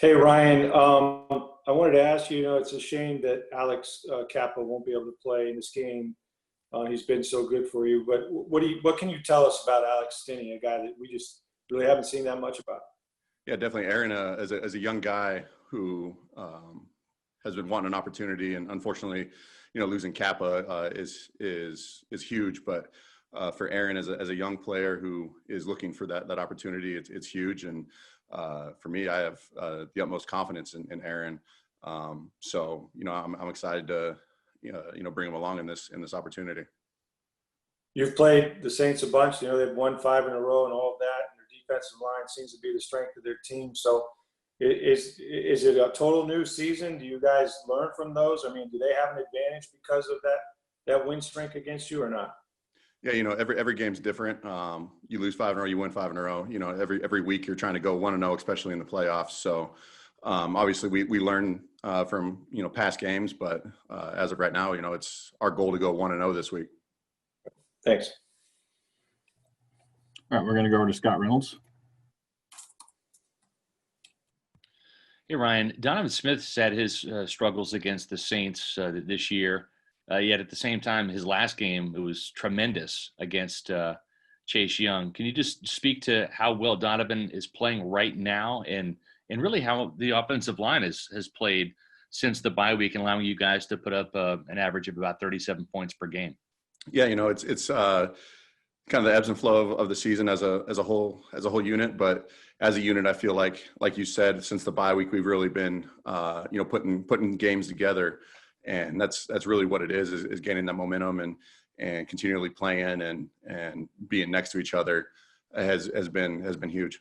Hey, Ryan. I wanted to ask you, it's a shame that Alex Kappa won't be able to play in this game. He's been so good for you. But what can you tell us about Alex Stinnie, a guy that we just really haven't seen that much about? Yeah, definitely. Aaron, as a young guy who has been wanting an opportunity, and unfortunately, losing Kappa is huge. But for Aaron, as a young player who is looking for that opportunity, it's huge. And for me, I have the utmost confidence in Aaron. So I'm excited to bring him along in this opportunity. You've played the Saints a bunch. They've won 5 in a row and all of that. And their defensive line seems to be the strength of their team. So is it a total new season? Do you guys learn from those? I mean, do they have an advantage because of that win streak against you or not? Yeah, every game's different. You lose 5 in a row, you win 5 in a row. Every week you're trying to go 1-0, especially in the playoffs. So obviously we learn from past games, but as of right now, it's our goal to go 1-0 this week. Thanks. All right, we're going to go over to Scott Reynolds. Hey, Ryan. Donovan Smith's had his struggles against the Saints this year. Yet at the same time, his last game, it was tremendous against Chase Young. Can you just speak to how well Donovan is playing right now and really how the offensive line has played since the bye week and allowing you guys to put up an average of about 37 points per game? Yeah, it's kind of the ebbs and flow of the season as a whole unit, but as a unit, I feel like you said, since the bye week, we've really been putting games together, and that's really what it is gaining that momentum and continually playing and being next to each other has been huge.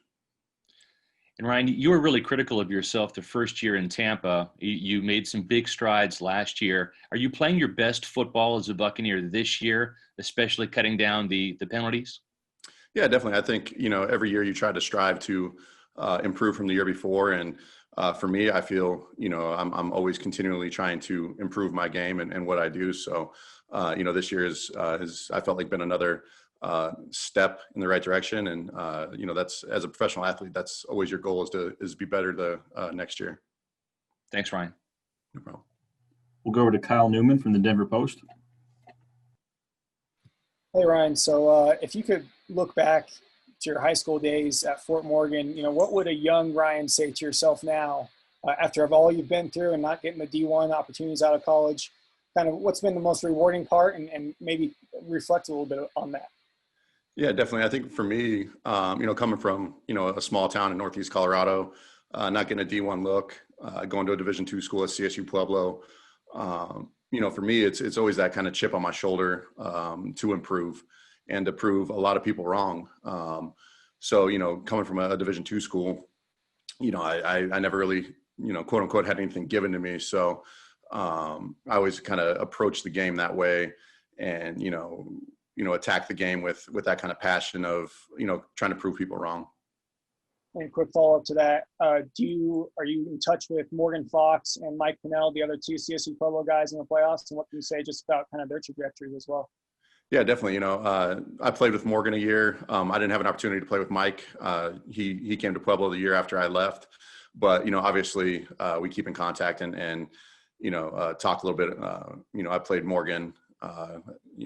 And Ryan, you were really critical of yourself the first year in Tampa. You made some big strides last year. Are you playing your best football as a Buccaneer this year, especially cutting down the penalties? Yeah, definitely. I think, every year you try to strive to improve from the year before. And for me, I feel, I'm always continually trying to improve my game and what I do. So, this year I felt like been another step in the right direction. And, that's, as a professional athlete, that's always your goal is to be better the next year. Thanks, Ryan. No problem. We'll go over to Kyle Newman from the Denver Post. Hey, Ryan. So if you could look back to your high school days at Fort Morgan, what would a young Ryan say to yourself now after all you've been through and not getting the D1 opportunities out of college? Kind of what's been the most rewarding part and maybe reflect a little bit on that. Yeah, definitely. I think for me, coming from, a small town in Northeast Colorado, not getting a D1 look, going to a Division II school at CSU Pueblo, for me, it's always that kind of chip on my shoulder to improve and to prove a lot of people wrong. So, coming from a Division II school, I never really, quote unquote, had anything given to me. So I always kind of approach the game that way and, attack the game with that kind of passion of, trying to prove people wrong. And a quick follow-up to that, are you in touch with Morgan Fox and Mike Pinnell, the other two CSU Pueblo guys in the playoffs? And what can you say just about kind of their trajectories as well? Yeah, definitely. I played with Morgan a year. I didn't have an opportunity to play with Mike. He came to Pueblo the year after I left. But, obviously we keep in contact and talk a little bit. I played Morgan,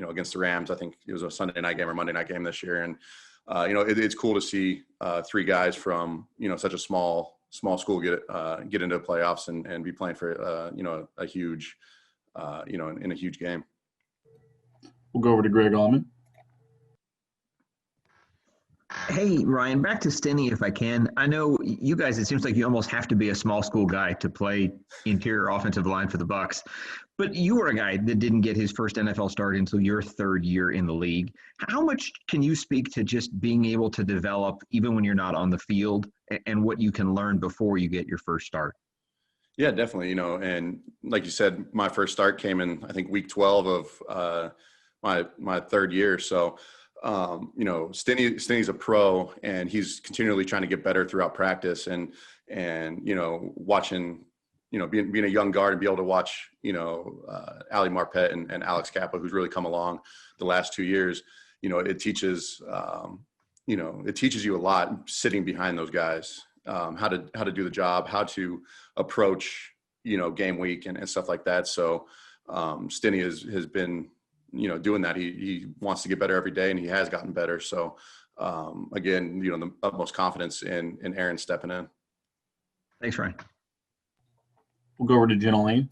against the Rams. I think it was a Sunday night game or Monday night game this year. And, it's cool to see 3 guys from, such a small school get into the playoffs and be playing for, a huge, in a huge game. We'll go over to Greg Allman. Hey, Ryan, back to Stinnie if I can. I know you guys, it seems like you almost have to be a small school guy to play interior offensive line for the Bucs. But you were a guy that didn't get his first NFL start until your 3rd year in the league. How much can you speak to just being able to develop even when you're not on the field and what you can learn before you get your first start? Yeah, definitely. And like you said, my first start came in, I think, week 12 of my 3rd year. So, Stinnie's a pro and he's continually trying to get better throughout practice and watching, being a young guard and be able to watch, Ali Marpet and Alex Kappa, who's really come along the last 2 years, it teaches you a lot sitting behind those guys. how to do the job, how to approach, game week and stuff like that. So Stinnie has been, doing that. He wants to get better every day, and he has gotten better. So again, the utmost confidence in Aaron stepping in. Thanks, Ryan. We'll go over to Jenna Lane.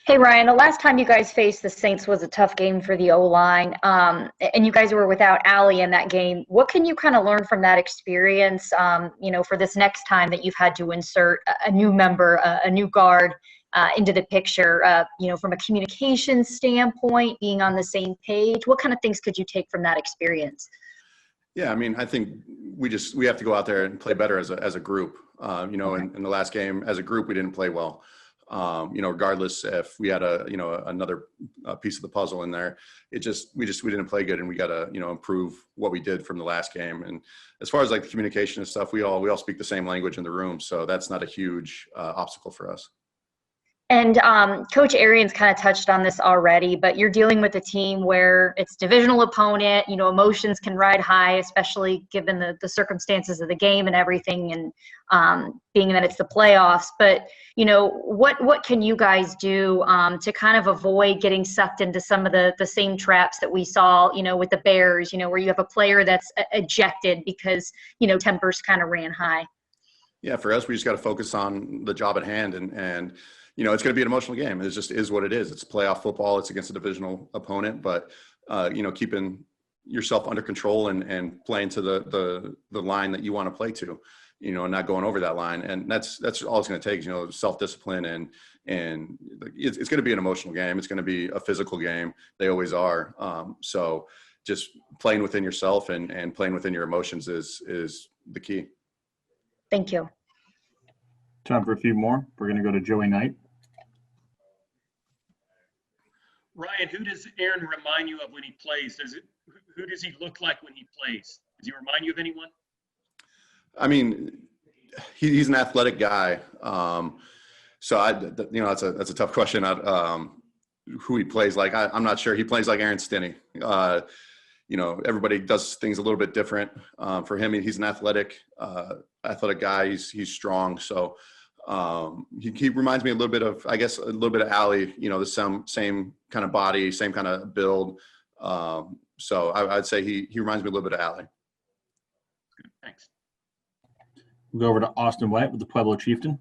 Hey, Ryan, the last time you guys faced the Saints was a tough game for the O-line, and you guys were without Allie in that game. What can you kind of learn from that experience, for this next time that you've had to insert a new member, a new guard into the picture, from a communication standpoint, being on the same page? What kind of things could you take from that experience? Yeah, I mean, I think we have to go out there and play better as a group. In the last game, as a group, we didn't play well. Regardless if we had another piece of the puzzle in there, we didn't play good, and we got to, improve what we did from the last game. And as far as like the communication and stuff, we all speak the same language in the room. So that's not a huge obstacle for us. And Coach Arians kind of touched on this already, but you're dealing with a team where it's divisional opponent, emotions can ride high, especially given the circumstances of the game and everything, and being that it's the playoffs. But, what can you guys do to kind of avoid getting sucked into some of the same traps that we saw, with the Bears, where you have a player that's ejected because, tempers kind of ran high? Yeah, for us, we just got to focus on the job at hand, and it's going to be an emotional game. It just is what it is. It's playoff football. It's against a divisional opponent, but keeping yourself under control and playing to the line that you want to play to, and not going over that line. And that's all it's going to take, self-discipline, and it's going to be an emotional game. It's going to be a physical game. They always are. So just playing within yourself and playing within your emotions is the key. Thank you. Time for a few more. We're going to go to Joey Knight. Ryan, who does Aaron remind you of when he plays? Who does he look like when he plays? Does he remind you of anyone? I mean, he's an athletic guy. So that's a tough question. Who he plays like, I'm not sure. He plays like Aaron Stinnie. Everybody does things a little bit different. For him, he's an athletic guy. He's strong. So he reminds me a little bit of, I guess, a little bit of Allie, the same kind of body, same kind of build. So I'd say he reminds me a little bit of Allie. Thanks. We'll go over to Austin White with the Pueblo Chieftain.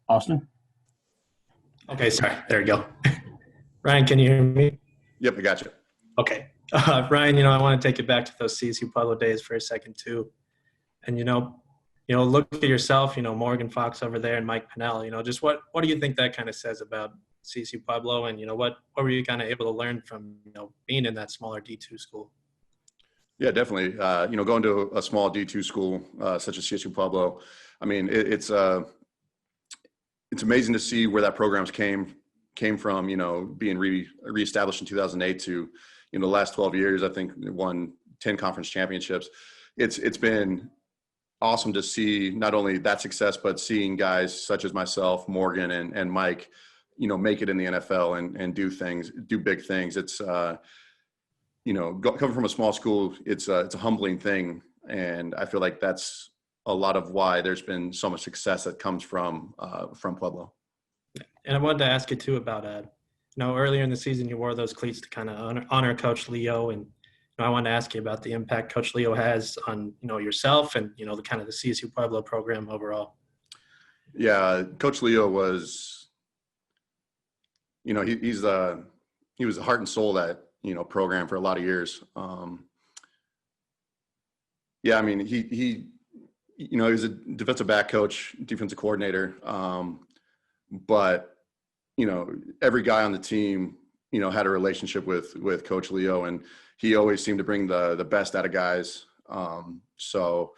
Austin? Okay, sorry. There we go. Ryan, can you hear me? Yep, I got you. Okay. Ryan, I want to take you back to those CSU Pueblo days for a second too. And, look at yourself, Morgan Fox over there and Mike Pennell, just what do you think that kind of says about CSU Pueblo? And, what were you kind of able to learn from, being in that smaller D2 school? Yeah, definitely. Going to a small D2 school such as CSU Pueblo, I mean, it's amazing to see where that programs came from, being reestablished in 2008 to, the last 12 years. I think won 10 conference championships. It's been awesome to see not only that success, but seeing guys such as myself, Morgan and Mike, make it in the NFL and do big things. It's, coming from a small school, it's a humbling thing. And I feel like that's a lot of why there's been so much success that comes from Pueblo. And I wanted to ask you too about, earlier in the season, you wore those cleats to kind of honor Coach Leo. And I wanted to ask you about the impact Coach Leo has on, yourself and, the kind of the CSU Pueblo program overall. Yeah, Coach Leo was, he was the heart and soul of that, program for a lot of years. Yeah, I mean, he was a defensive back coach, defensive coordinator. But, every guy on the team, had a relationship with Coach Leo, and he always seemed to bring the best out of guys. So,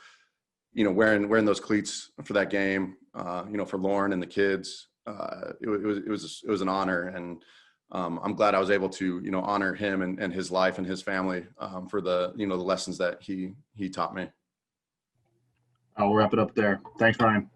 wearing those cleats for that game, for Lauren and the kids, it was an honor. And I'm glad I was able to, honor him and his life and his family for the, the lessons that he taught me. I'll wrap it up there. Thanks, Ryan.